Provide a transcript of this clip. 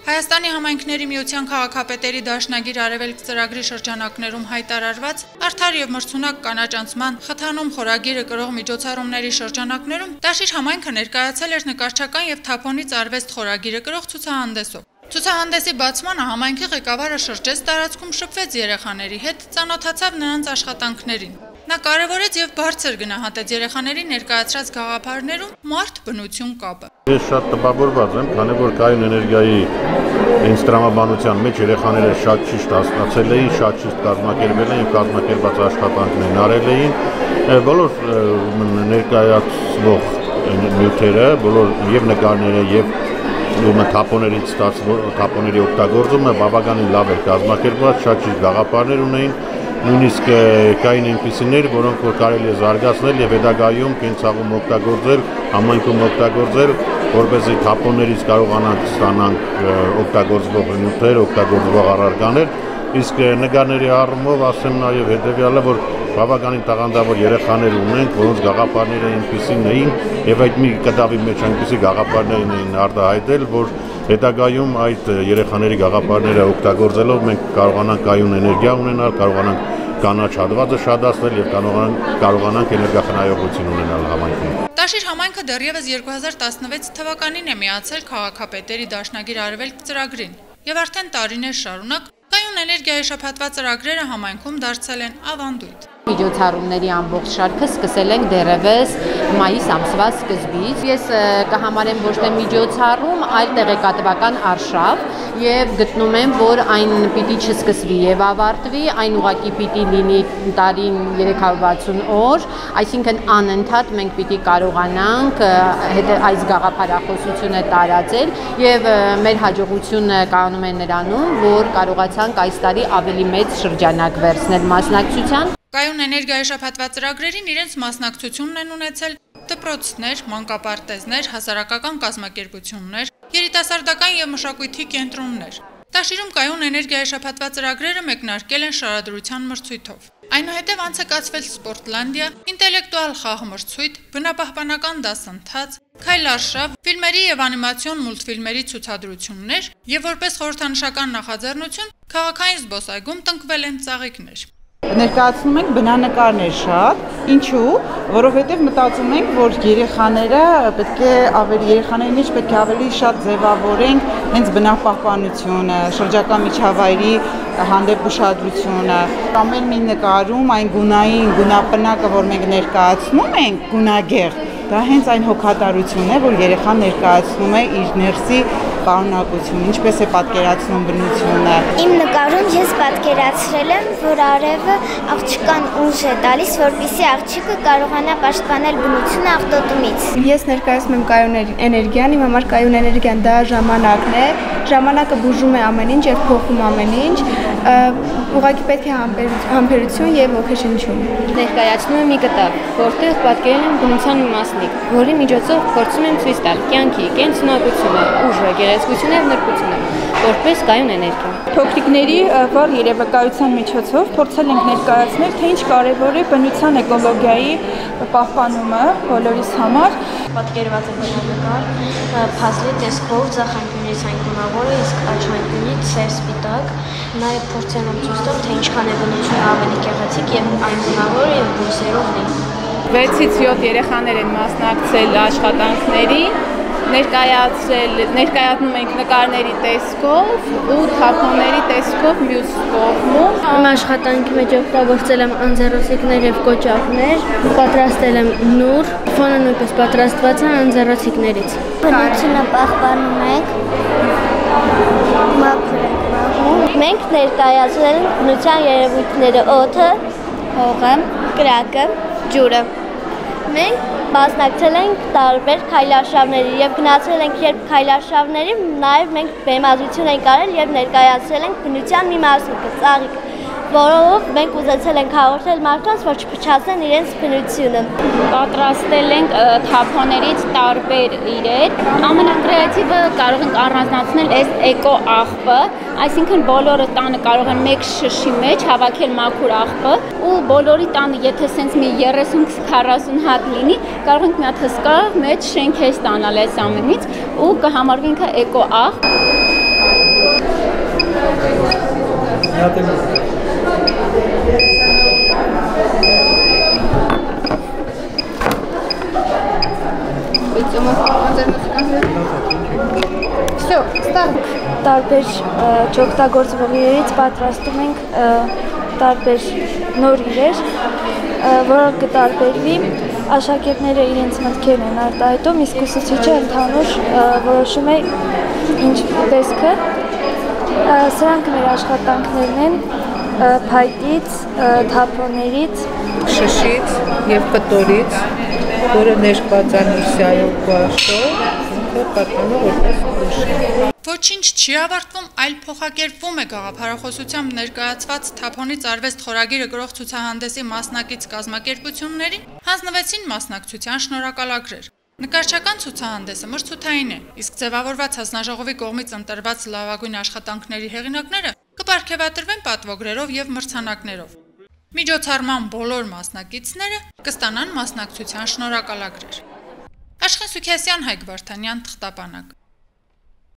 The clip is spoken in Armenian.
Հայաստանի համայնքների միության քաղաքապետերի դաշնագիր Արևելք ծրագրի շրջանակներում հայտարարված արդար եւ մրցունակ կանաչանցման խթանում խորագիրը կրող միջոցառումների շրջանակներում Տաշիր համայնքը ներկայացել էր նկարչական եւ թափոնից արվեստ խորագիրը կրող ցուցահանդեսով։ Ցուցահանդեսի բացմանը համայնքի ղեկավարը շրջեց տարածքում, շփվեց երեխաների հետ, ծանոթացավ նրանց աշխատանքներին։ Նա կարևորեց եւ բարձր գնահատեց երեխաների ներկայացրած գաղափարներում մարդ բնություն կապը։ Ես շատ տպավորված եմ, քանի որ կայուն էներգիայի ինձ տրամաբանության մեջ երեխաները շատ ճիշտ հասկացել էին, շատ ճիշտ կազմակերպել էին, կազմակերպած աշխատանքներն արել էին, բոլոր ներկայացվող նյութերը, բոլոր եւ նկարները եւ թափոններից ստացվող թափոների օգտագործումը բավականին լավ էր կազմակերպված, շատ ճիշտ գաղափարներ ունեին, նույնիսկ կային այնպիսիներ, որոնք որ կարելի է զարգացնել եւ հետագայում կենցաղում օգտագործել, համայնքում օգտագործել, որպեսզի թափոններից կարողանանք ստանանք օգտագործվող նյութեր, օգտագործվող առարկաներ, իսկ նկարների առումով ասեմ նաեւ հետեւյալը, որ բավականին տաղանդավոր երեխաներ ունենք, որոնց գաղափարները այնպիսին էին եւ այդ մի կտավի մեջ այնպիսի գաղափարներ էին արտահայտել, որ հետագայում այդ երեխաների գաղափարները օգտագործելով մենք կարողանանք կայուն էներգիա ունենալ, կարողանանք կանաչ հատվածը շատացնել եւ կարողանանք էներգախնայողություն ունենալ համայնքում։ Տաշիր համայնքը դեռևս 2016 թվականին է միացել քաղաքապետերի դաշնագիր Արևելք ծրագրին եւ արդեն տարիներ շարունակ կայուն էներգիայի շփաթված ծրագրերը համայնքում դարձել են ավանդույթ։ Միջոցառումների ամբողջ շարքը սկսել ենք դեռևս մայիս ամսվա սկզբից։ Ես կհամարեմ ոչ թե միջոցառում, այլ տեղեկատվական արշավ եւ գտնում եմ, որ այն պիտի չսկսվի եւ ավարտվի, այն ուղղակի պիտի լինի տարին 360 օր, այսինքն անընդհատ մենք պիտի կարողանանք այս գաղափարախոսությունը տարածել եւ մեր հաջողությունը կանում է նրանում, որ կարողացանք այս տարի ավելի մեծ շրջանակ վերցնել մասնակցության։ Կայուն էներգիայի շփաթված ծրագրերին իրենց մասնակցությունն են ունեցել դպրոցներ, մանկապարտեզներ, հասարակական կազմակերպություններ, երիտասարդական եւ մշակույթի կենտրոններ։ Տաշիրում կայուն էներգիայի շփաթված ծրագրերը մեկնարկել են շարադրության մրցույթով։ Այնուհետև անց է կացվել Սպորտլանդիա, ինտելեկտուալ խաղմրցույթ, բնապահպանական դասընթաց, քայլարշավ, ֆիլմերի եւ անիմացիոն մուլտֆիլմերի ցուցադրություններ եւ որպես խորհրդանշական նախաձեռնություն քաղաքային զբոսայգում տնկվել են ծաղիկներ։ Ներկայացնում ենք բնանկարներ շատ, ինչու, որովհետև մտածում ենք, որ երեխաների մեջ պետք է ավելի շատ ձևավորենք հենց բնապահպանությունը, շրջակա միջավայրի հանդեպ ուշադրությունը, ամեն մի նկարում այն գունապնակը, որ մենք ներկայացնում ենք, գունագեղ, դա հենց այն հոգատարությունն է, որ երեխան ներկայացնում է իր ներսի պարունակություն, ինչպես է պատկերացնում բնությունը։ Իմ նկարում ես պատկերացրել եմ, որ արևը աղջկան ուժ է տալիս, որպեսզի աղջիկը կարողանա պաշտպանել բնությունը աղտոտումից։ Ես ներկայացնում եմ կայուն էներգիան, իմ համար կայուն էներգիան դա ժամանակն է, ժամանակը բուժում է ամեն ինչ եւ փոխում ամեն ինչ, ուղղակի պետք է համբերություն եւ ոգեշնչում։ Ներկայացնում եմ մի կտավ, որտեղ պատկերել եմ բնության մի մասնիկ, որի միջոցով փորձում եմ ցույց տալ կյանքի կենսունակությունը, ուժը, գեղեցկությունը եւ նրբությունը, որպես կայուն էներգիա։ Փոքրիկների վառ երևակայության միջոցով փորձել ենք ներկայացնել, թե ինչ կարևոր է բնության էկոլոգիայի պահպանումը բոլորիս համար։ Պատկերված է բնանկար, փազլի տեսքով ձախանկյունից այն գունավոր է, իսկ աչանկյունից սև սպիտակ, նաև փորձել եմ ցույց տալ, թե ինչքան է բնությունը ավելի գեղեցիկ եւ այն գունավոր է եւ բույսերով լի։ 6-ից 7 երեխաներ են մասնակցել աշխատանքներին, ներկայացնում ենք նկարների տեսքով ու թափոնների տեսքով մյուս կողմում։ Իմ աշխատանքի մեջ օգտագործել եմ անձեռոցիկներ եւ կոճակներ, պատրաստել եմ նուռ, ֆոնը նույնպես պատրաստված է անձեռոցիկներից։ Բնությունը պահպանում ենք, մաքուր ենք մաղում։ Մենք ներկայացրել ենք բնության երևույթները՝ օդը, հողը, կրակը, ջուրը։ Մենք մասնակցել ենք տարբեր քայլարշավների եւ գնացել ենք երբ քայլարշավների, նաեւ մենք բեմադրություն ենք արել եւ ներկայացրել ենք բնության մի մասնիկը, ծաղիկը, որով մենք ուզեցել ենք հաղորդել մարդկանց, որ չփչացնեն իրենց բնությունը։ Պատրաստել ենք թափոններից տարբեր իրեր։ Ամենակրեատիվը կարող ենք առանձնացնել այս էկո աղբը, այսինքն բոլորը տանը կարող են մեկ շշի մեջ հավաքել մաքուր աղբը ու բոլորի տանը, եթե սենց մի 30-40 հատ լինի, կարող ենք մի հատ հսկա մեծ շենք է ստանալ այս ամենից ու կհամարվի ինքը էկո աղբ։ Տարբեր չօգտագործվող իրերից պատրաստում ենք տարբեր նոր իրեր, որոնք կտարբերվի, աշակերտները իրենց մտքերն են արտահայտում, իսկ ուսուցիչը ընդհանուր որոշում է ինչ տեսքը։ Սրանք մեր աշխատանքներն են փայտից, թափոններից, շշից եւ կտորից, որը ներկված է Մուսիայով գուաշով, ինքը պատկանում որպես ուժ։ Ոչինչ չի ավարտվում, այլ փոխակերպվում է գաղափարախոսությամբ ներկայացված թափոնից արվեստ խորագիրը գրող ցուցահանդեսի մասնակից կազմակերպություններին հանձնվեցին մասնակցության շնորհակալագրեր։ Նկարչական ցուցահանդեսը մրցութային է, իսկ ձևավորված հանձնաժողովի կողմից ընտրված լավագույն աշխատանքների հեղինակները կպարգևատրվեն պատվոգրերով եւ մրցանակներով։ Միջոցառման բոլոր մասնակիցները կստանան մասնակցության շնորհակալագրեր։ Աշխեն Սուքիասյան, Հայկ Վարդանյան, Թղթապանակ։